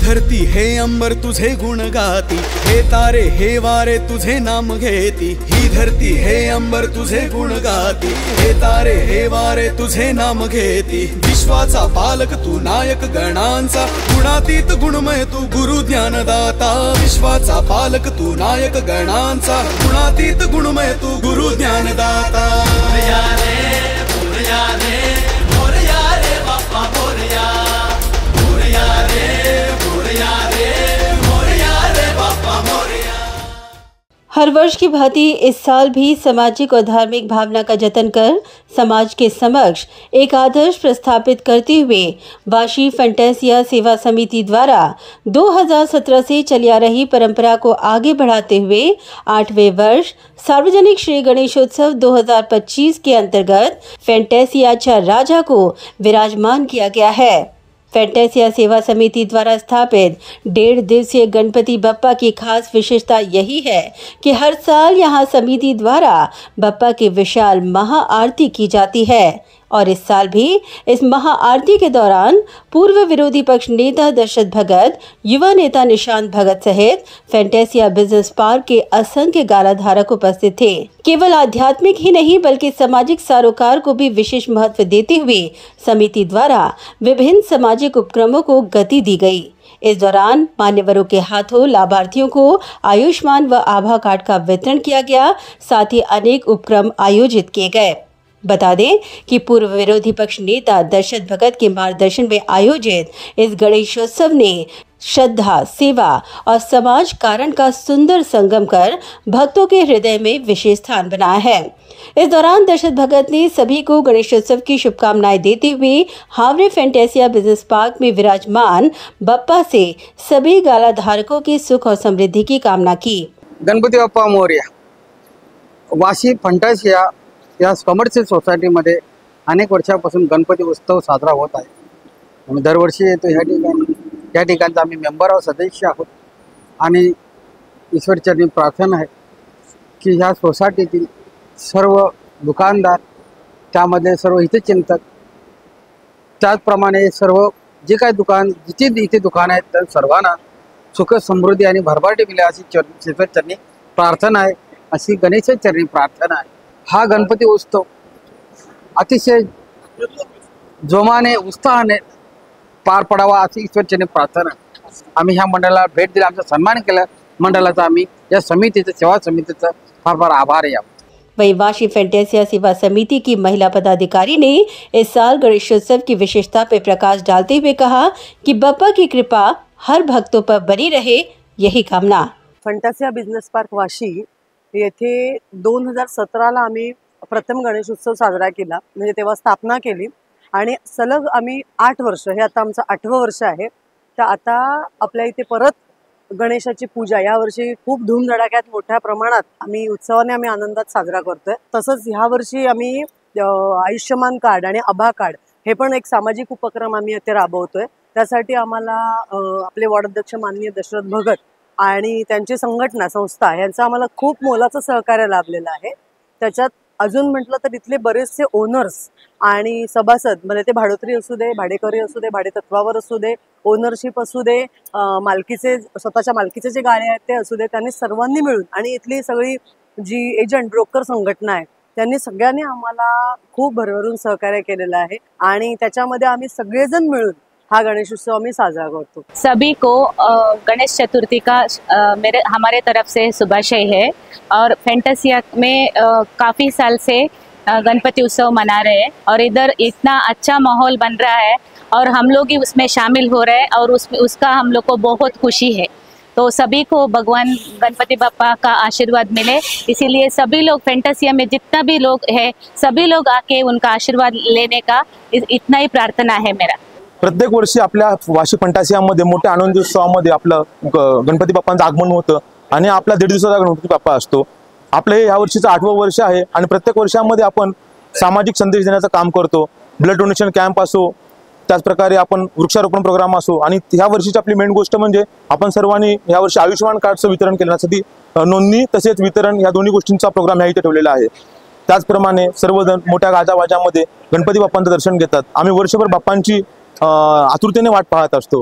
धरती हे अंबर तुझे गुण गाती, हे तारे हे वारे तुझे नाम घेती। ही धरती हे अंबर तुझे गुण गाती, हे तारे हे वारे तुझे नाम घेती। विश्वाचा पालक तू नायक गणांचा, गुणातीत गुणमय तू गुरु ज्ञानदाता। विश्वाचा पालक तू नायक गणांचा, गुणातीत गुणमय तू गुरु ज्ञानदाता। मोरया रे मोरया रे मोरया रे बाप्पा मोरया, मोरया रे मोरया रे मोरया रे बाप्पा मोरया। हर वर्ष की भांति इस साल भी सामाजिक और धार्मिक भावना का जतन कर समाज के समक्ष एक आदर्श प्रस्थापित करते हुए वाशी फैंटेसिया सेवा समिति द्वारा 2017 से चली आ रही परंपरा को आगे बढ़ाते हुए 8वें वर्ष सार्वजनिक श्री गणेशोत्सव 2025 के अंतर्गत फैंटेसिया राजा को विराजमान किया गया है। फैंटेसिया सेवा समिति द्वारा स्थापित 1.5 दिवसीय गणपति बप्पा की खास विशेषता यही है कि हर साल यहां समिति द्वारा बप्पा की विशाल महाआरती की जाती है और इस साल भी इस महाआरती के दौरान पूर्व विरोधी पक्ष नेता दशरथ भगत, युवा नेता निशांत भगत सहित फैंटेसिया बिजनेस पार्क के असंख्य गालाधारक उपस्थित थे। केवल आध्यात्मिक ही नहीं बल्कि सामाजिक सरोकार को भी विशेष महत्व देते हुए समिति द्वारा विभिन्न सामाजिक उपक्रमों को गति दी गई। इस दौरान मान्यवरों के हाथों लाभार्थियों को आयुष्मान व आभा कार्ड का वितरण किया गया, साथ ही अनेक उपक्रम आयोजित किए गए। बता दें कि पूर्व विरोधी पक्ष नेता दशरथ भगत के मार्गदर्शन में आयोजित इस गणेशोत्सव ने श्रद्धा, सेवा और समाज कारण का सुंदर संगम कर भक्तों के हृदय में विशेष स्थान बनाया है। इस दौरान दशरथ भगत ने सभी को गणेशोत्सव की शुभकामनाएं देते हुए हावड़े फैंटेसिया बिजनेस पार्क में विराजमान बप्पा से सभी गालाधारकों की सुख और समृद्धि की कामना की। गणपती बाप्पा मोरया। वाशी फंटासिया या कमर्शियल सोसायटीमध्ये अनेक वर्षापासून गणपती उत्सव साजरा होत आहे। आम्ही दरवर्षी येतो या ठिकाणचा आम्ही मेंबर आहोत, सदस्य आहोत आणि ईश्वरचरणी प्रार्थना आहे की ह्या सोसायटीतील सर्व दुकानदार, त्यामध्ये सर्व हितचिंतक, त्याचप्रमाणे सर्व जे काही जिथे इथे दुकान आहेत त्या सर्वांना सुख समृद्धी आणि भरभराटी मिळेल अशी ईश्वरचरणी प्रार्थना आहे, अशी गणेशचरणी प्रार्थना आहे। हा गणपती उत्सव अतिशय जोमाने उत्साहाने पार पडावा अशी ईश्वरचरणी प्रार्थना। आम्ही ह्या मंडळाला भेट दिली, आमचा सन्मान केला मंडळाचा, आम्ही या समितीचा सेवा समितीचा फार फार आभारी आहोत। वहीं वाशी फैंटेसिया सेवा समिति की महिला पदाधिकारी ने इस साल गणेशोत्सव की विशेषता पर प्रकाश डालते हुए कहा कि बप्पा की कृपा हर भक्तों पर बनी रहे, यही कामना। फैंटेसिया बिझनेस पार्क वाशी येथे 2017ला आम्ही प्रथम गणेशोत्सव साजरा केला, म्हणजे तेव्हा स्थापना केली आणि सलग आम्ही 8 वर्ष, हे आता आमचं 8वं वर्ष आहे। तर आता आपल्या इथे परत गणेशाची पूजा यावर्षी खूप धूमधडाक्यात मोठ्या प्रमाणात आम्ही आनंदात साजरा करतोय। तसंच ह्या वर्षी आम्ही आयुष्यमान कार्ड आणि आभा कार्ड हे पण एक सामाजिक उपक्रम आम्ही इथे राबवतोय। त्यासाठी आम्हाला आपले वॉर्डाध्यक्ष माननीय दशरथ भगत आणि त्यांची संघटना संस्था यांचं आम्हाला खूप मोलाचं सहकार्य लाभलेलं आहे। त्याच्यात अजून म्हटलं तर इथले बरेचसे ओनर्स आणि सभासद, म्हणजे ते भाडोत्री असू दे, भाडेकरी असू दे, भाडेतत्वावर असू दे, ओनरशिप असू दे, मालकीचे स्वतःच्या मालकीचे जे गाळे आहेत ते असू दे, त्यांनी सर्वांनी मिळून आणि इथली सगळी जी एजंट ब्रोकर संघटना आहे त्यांनी सगळ्यांनी आम्हाला खूप भरभरून सहकार्य केलेलं आहे आणि त्याच्यामध्ये आम्ही सगळेजण मिळून हा गणेश उत्सव हमें साझा करते। सभी को गणेश चतुर्थी का हमारे तरफ से शुभाशय है और फैंटेसिया में काफ़ी साल से गणपति उत्सव मना रहे हैं और इधर इतना अच्छा माहौल बन रहा है और हम लोग ही उसमें शामिल हो रहे हैं और उसका हम लोग को बहुत खुशी है। तो सभी को भगवान गणपति बप्पा का आशीर्वाद मिले, इसीलिए सभी लोग फैंटेसिया में जितना भी लोग हैं सभी लोग आके उनका आशीर्वाद लेने का इतना ही प्रार्थना है मेरा। प्रत्येक वर्षी आपल्या वाशी फंटासियामध्ये मोठ्या आनंदी उत्सवामध्ये आपलं गणपती बाप्पांचं आगमन होतं आणि आपला 1.5 दिवसाचा गणपती बाप्पा असतो। आपले या वर्षीचं 8वं वर्ष आहे आणि प्रत्येक वर्षामध्ये आपण सामाजिक संदेश देण्याचं काम करतो। ब्लड डोनेशन कॅम्प असो, त्याचप्रकारे आपण वृक्षारोपण प्रोग्राम असो आणि ह्या वर्षीची आपली मेन गोष्ट म्हणजे आपण सर्वांनी या वर्षी आयुष्यमान कार्डचं वितरण करण्यासाठी नोंदणी तसेच वितरण या दोन्ही गोष्टींचा प्रोग्राम ह्या इथे ठेवलेला आहे। त्याचप्रमाणे सर्वजण मोठ्या गाजावाजामध्ये गणपती बाप्पांचं दर्शन घेतात। आम्ही वर्षभर बाप्पांची आतुरतेने वाट पाहत असतो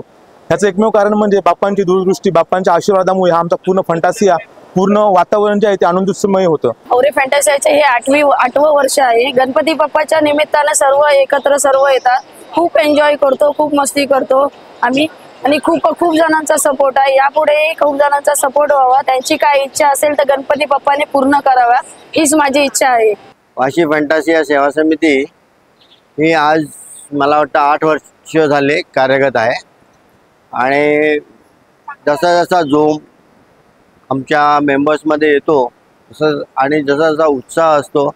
ह्याचं एकमेव कारण म्हणजे बाप्पांची दूरदृष्टी, बाप्पांच्या आशीर्वादामुळे हा आमचा पूर्ण फंटासिया, पूर्ण वातावरण जे आहे ते आनंदोत्सवमय होतं. हौरे फॅन्टासियाचे हे 8वं वर्ष आहे. गणपती बाप्पाच्या निमित्तानं सर्व एकत्र येतात. खूप एन्जॉय करतो, खूप मस्ती करतो आम्ही आणि खूप जणांचा सपोर्ट आहे. यापुढे खूप जणांचा सपोर्ट व्हावा. त्यांची काय इच्छा असेल तर गणपती बाप्पाने पूर्ण करावा हीच माझी इच्छा आहे. वाशी फॅन्टासिया सेवा समिती ही आज मला वाटतं 8 वर्ष झाले कार्यरत आहे आणि जसा जोम आमच्या मेंबर्समध्ये येतो तसं आणि जसा उत्साह असतो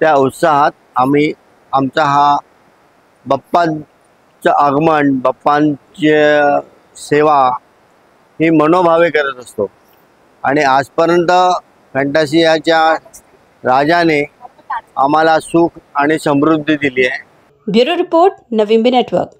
त्या उत्साहात आम्ही आमचा हा बाप्पांचं आगमन, बाप्पांची सेवा ही मनोभावे करत असतो आणि आजपर्यंत फॅन्टासियाच्या राजाने आम्हाला सुख आणि समृद्धी दिली आहे. ब्युरो रिपोर्ट, नवी नेटवर्क.